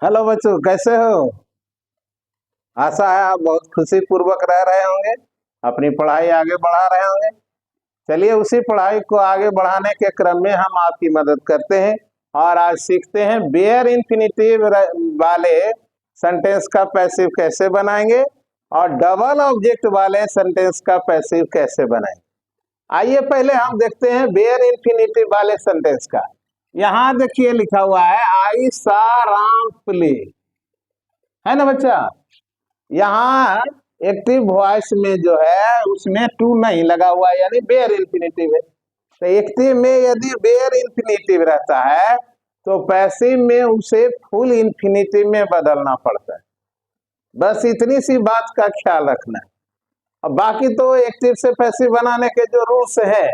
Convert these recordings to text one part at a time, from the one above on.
Hello बच्चों, कैसे हो? आशा है आप बहुत खुशी पूर्वक रह रहे होंगे, अपनी पढ़ाई आगे बढ़ा रहे होंगे। चलिए, उसी पढ़ाई को आगे बढ़ाने के क्रम में हम आपकी मदद करते हैं और आज सीखते हैं बेयर इंफिनिटिव वाले सेंटेंस का पैसिव कैसे बनाएंगे और डबल ऑब्जेक्ट वाले सेंटेंस का पैसिव कैसे बनाएंगे। आइए पहले हम देखते हैं बेयर इंफिनिटिव वाले सेंटेंस का। यहाँ देखिए लिखा हुआ है आई सा राम प्ले, है ना बच्चा। यहाँ एक्टिव वॉइस में जो है उसमें टू नहीं लगा हुआ है, यानी बेयर इंफिनिटिव है। तो एक्टिव में यदि बेयर इंफिनिटिव रहता है तो पैसिव में उसे फुल इंफिनिटिव में बदलना पड़ता है। बस इतनी सी बात का ख्याल रखना है। अब बाकी तो एक्टिव से पैसिव बनाने के जो रूल्स है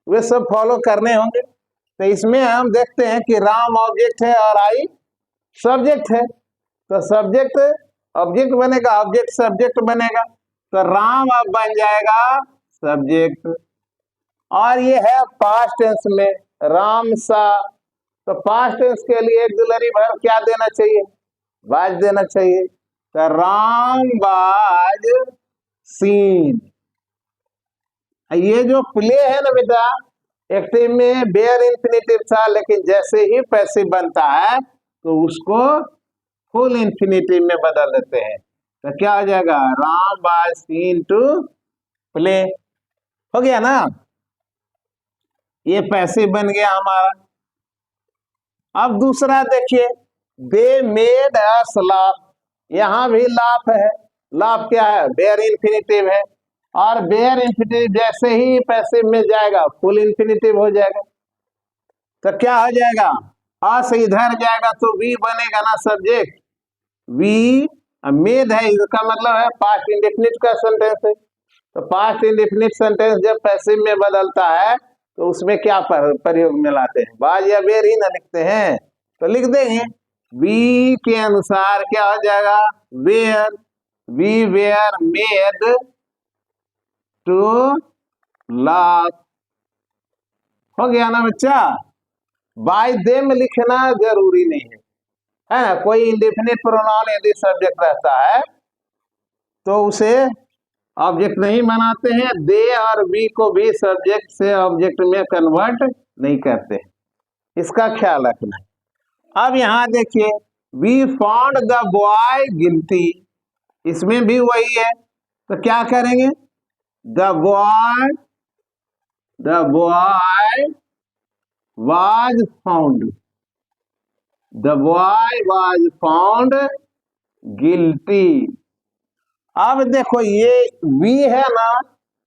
वे सब फॉलो करने होंगे। तो इसमें हम देखते हैं कि राम ऑब्जेक्ट है और आई सब्जेक्ट है। तो सब्जेक्ट ऑब्जेक्ट बनेगा, ऑब्जेक्ट सब्जेक्ट बनेगा। तो राम अब बन जाएगा सब्जेक्ट। और ये है पास्ट टेंस में राम सा। तो पास्ट टेंस के लिए ऑक्सिलरी वर्ब क्या देना चाहिए? वाज देना चाहिए। तो राम वाज सीन। ये जो प्ले है ना बेटा, एक्टिव में बेयर इंफिनिटिव था, लेकिन जैसे ही पैसिव बनता है तो उसको फुल इंफिनिटिव में बदल देते हैं। तो क्या हो जाएगा? Ram was seen to play. हो गया ना, ये पैसिव बन गया हमारा। अब दूसरा देखिए, दे मेड अस लाफ। यहां भी लाफ है। लाफ क्या है? बेयर इंफिनिटिव है और बेयर इंफिनिटिव जैसे ही पैसिव में जाएगा फुल इंफिनिटिव हो जाएगा। तो क्या हो जाएगा? आ से इधर जाएगा तो वी बनेगा ना सब्जेक्ट। वी मेड है, इसका मतलब है पास्ट इंडेफिनिट का सेंटेंस है। तो पास्ट इंडेफिनिट सेंटेंस जब पैसिव में बदलता है तो उसमें क्या प्रयोग में लाते हैं? वाज या वेर ही ना लिखते हैं। तो लिख देंगे वी के अनुसार क्या हो जाएगा? Were. We were made to laugh. हो गया ना बच्चा। बाय देम लिखना जरूरी नहीं है ना। कोई इंडेफिनिट प्रोनाउन यदि सब्जेक्ट रहता है तो उसे ऑब्जेक्ट नहीं बनाते हैं। दे और वी को भी सब्जेक्ट से ऑब्जेक्ट में कन्वर्ट नहीं करते। इसका ख्याल रखना है। अब यहां देखिए, we found the boy guilty. इसमें भी वही है। तो क्या करेंगे? The boy was found. The boy was found guilty. अब देखो, ये वी है ना,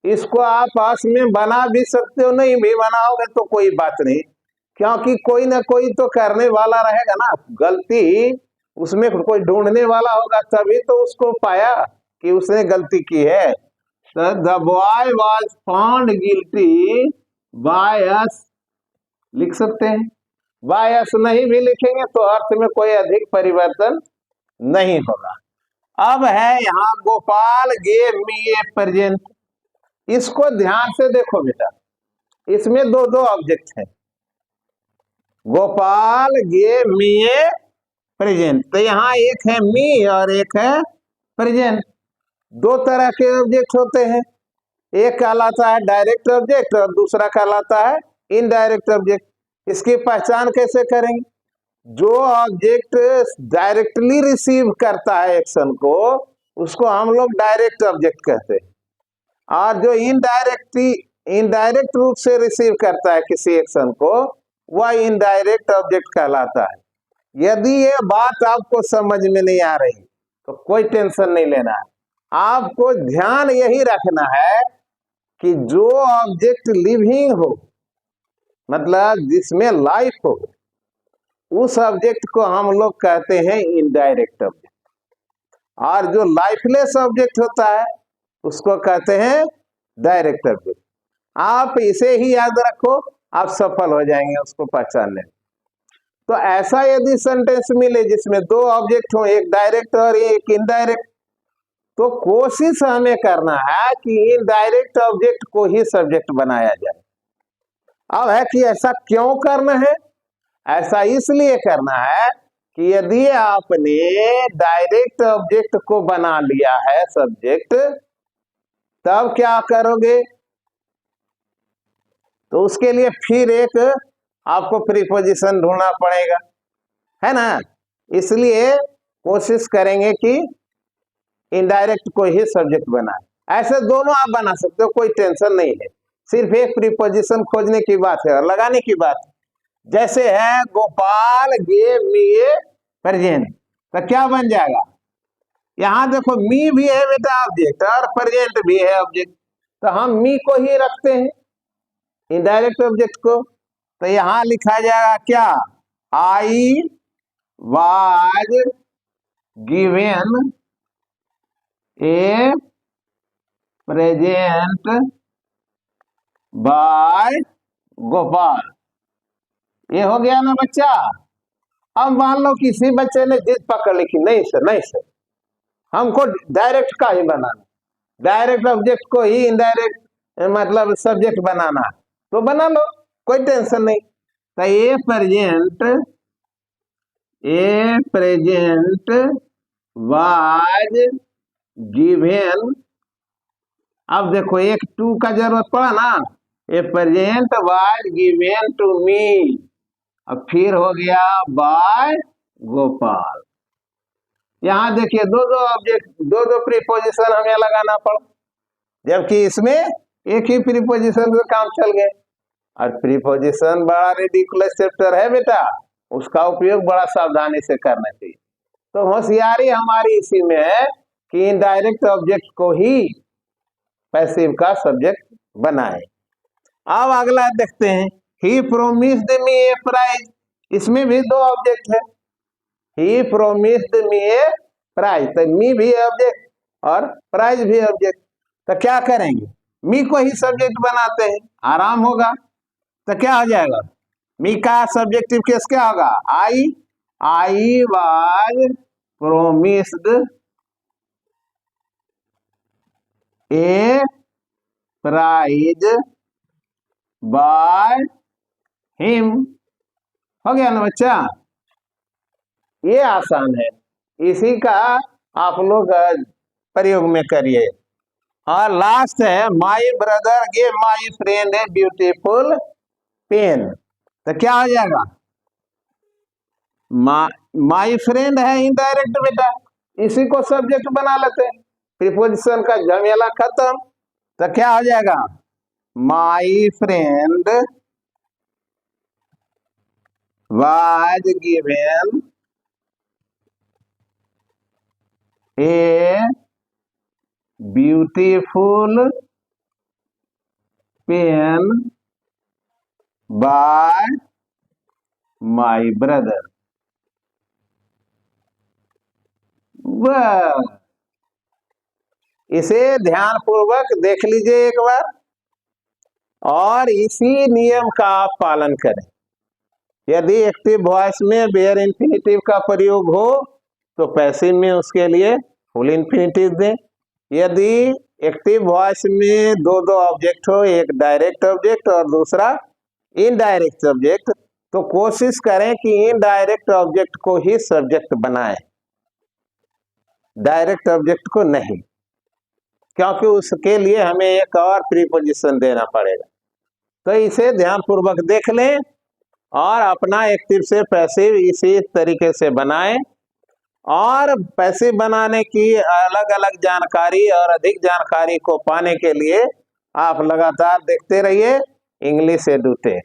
इसको आप पास में बना भी सकते हो, नहीं भी बनाओगे तो कोई बात नहीं, क्योंकि कोई ना कोई तो करने वाला रहेगा ना। गलती उसमें कोई ढूंढने वाला होगा, तभी तो उसको पाया कि उसने गलती की है। तो the boy was found guilty by us लिख सकते हैं। बाय अस नहीं भी लिखेंगे तो अर्थ में कोई अधिक परिवर्तन नहीं होगा। अब है यहाँ गोपाल गेव मी ए प्रेजेंट। इसको ध्यान से देखो बेटा, इसमें दो दो ऑब्जेक्ट हैं। गोपाल गेव मी ए प्रेजेंट। तो यहाँ एक है मी और एक है प्रेजेंट। दो तरह के ऑब्जेक्ट होते हैं, एक कहलाता है डायरेक्ट ऑब्जेक्ट और दूसरा कहलाता है इनडायरेक्ट ऑब्जेक्ट। इसकी पहचान कैसे करेंगे? जो ऑब्जेक्ट डायरेक्टली रिसीव करता है एक्शन को, उसको हम लोग डायरेक्ट ऑब्जेक्ट कहते हैं। और जो इनडायरेक्ट रूप से रिसीव करता है किसी एक्शन को, वह इनडायरेक्ट ऑब्जेक्ट कहलाता है। यदि ये बात आपको समझ में नहीं आ रही तो कोई टेंशन नहीं लेना है। आपको ध्यान यही रखना है कि जो ऑब्जेक्ट लिविंग हो, मतलब जिसमें लाइफ हो, उस ऑब्जेक्ट को हम लोग कहते हैं इनडायरेक्ट ऑब्जेक्ट। और जो लाइफलेस ऑब्जेक्ट होता है उसको कहते हैं डायरेक्ट ऑब्जेक्ट। आप इसे ही याद रखो, आप सफल हो जाएंगे उसको पहचानने में। तो ऐसा यदि सेंटेंस मिले जिसमें दो ऑब्जेक्ट हो, एक डायरेक्ट और एक इनडायरेक्ट, तो कोशिश हमें करना है कि इनडायरेक्ट ऑब्जेक्ट को ही सब्जेक्ट बनाया जाए। अब है कि ऐसा क्यों करना है? ऐसा इसलिए करना है कि यदि आपने डायरेक्ट ऑब्जेक्ट को बना लिया है सब्जेक्ट, तब क्या करोगे? तो उसके लिए फिर एक आपको प्रीपोजिशन ढूंढना पड़ेगा, है ना। इसलिए कोशिश करेंगे कि इनडायरेक्ट को ही सब्जेक्ट बनाए। ऐसे दोनों आप बना सकते हो, कोई टेंशन नहीं है। सिर्फ एक प्रीपोजिशन खोजने की बात है और लगाने की बात है। जैसे है गोपाल गेव मी ए प्रेजेंट, तो क्या बन जाएगा? यहां देखो मी भी है बेटा ऑब्जेक्ट और प्रेजेंट भी है ऑब्जेक्ट, तो हम मी को ही रखते हैं इनडायरेक्ट ऑब्जेक्ट को। तो यहां लिखा जाएगा क्या? I was given A present by Gopal. ये हो गया ना बच्चा। अब मान लो किसी बच्चे ने जिद पकड़ लिखी, नहीं सर नहीं सर, हमको डायरेक्ट का ही बनाना, डायरेक्ट ऑब्जेक्ट को ही इनडायरेक्ट मतलब सब्जेक्ट बनाना, तो बना लो, कोई टेंशन नहीं। तो ए प्रेजेंट वाज गिवन, अब देखो एक टू का जरूरत पड़ा ना, a present was given to me, अब फिर हो गया बाय गोपाल। यहां देखिए दो दो ऑब्जेक्ट, दो दो प्रीपोजिशन हमें लगाना पड़ा, जबकि इसमें एक ही प्रीपोजिशन से काम चल गए। और प्रीपोजिशन बड़ा रिडिकुलस चैप्टर है बेटा, उसका उपयोग बड़ा सावधानी से करना चाहिए। तो होशियारी हमारी इसी में है कि इनडायरेक्ट ऑब्जेक्ट को ही पैसिव का सब्जेक्ट बनाए। अब अगला देखते हैं, ही प्रोमिस्ड मी ए प्राइज, इसमें भी दो ऑब्जेक्ट है। ही प्रोमिस्ड मी ए प्राइज, तो मी भी ऑब्जेक्ट और प्राइज भी ऑब्जेक्ट, तो क्या करेंगे? मी को ही सब्जेक्ट बनाते हैं, आराम होगा। तो क्या हो जाएगा? मी का सब्जेक्टिव केस क्या होगा? I was promised a prize by him. हो गया ना बच्चा? ये आसान है, इसी का आप लोग प्रयोग में करिए। और लास्ट है, my brother gave my friend a beautiful pen, तो क्या हो जाएगा? माई फ्रेंड है इनडायरेक्ट बेटा, इसी को सब्जेक्ट बना लेते हैं, प्रीपोजिशन का झमेला खत्म। तो क्या हो जाएगा? My friend was given a beautiful pen by my brother. वह इसे ध्यान पूर्वक देख लीजिए एक बार, और इसी नियम का आप पालन करें। यदि एक्टिव वॉइस में वेयर इंफिनिटिव का प्रयोग हो तो पैसिव में उसके लिए फुल इंफिनिटिव दें। यदि एक्टिव वॉइस में दो दो ऑब्जेक्ट हो, एक डायरेक्ट ऑब्जेक्ट और दूसरा इनडायरेक्ट ऑब्जेक्ट, तो कोशिश करें कि इनडायरेक्ट ऑब्जेक्ट को ही सब्जेक्ट बनाएं, डायरेक्ट ऑब्जेक्ट को नहीं, क्योंकि उसके लिए हमें एक और प्रीपोजिशन देना पड़ेगा। तो इसे ध्यानपूर्वक देख लें और अपना एक्टिव से पैसिव इसी तरीके से बनाएं। और पैसिव बनाने की अलग अलग जानकारी और अधिक जानकारी को पाने के लिए आप लगातार देखते रहिए इंग्लिश एडुटेक।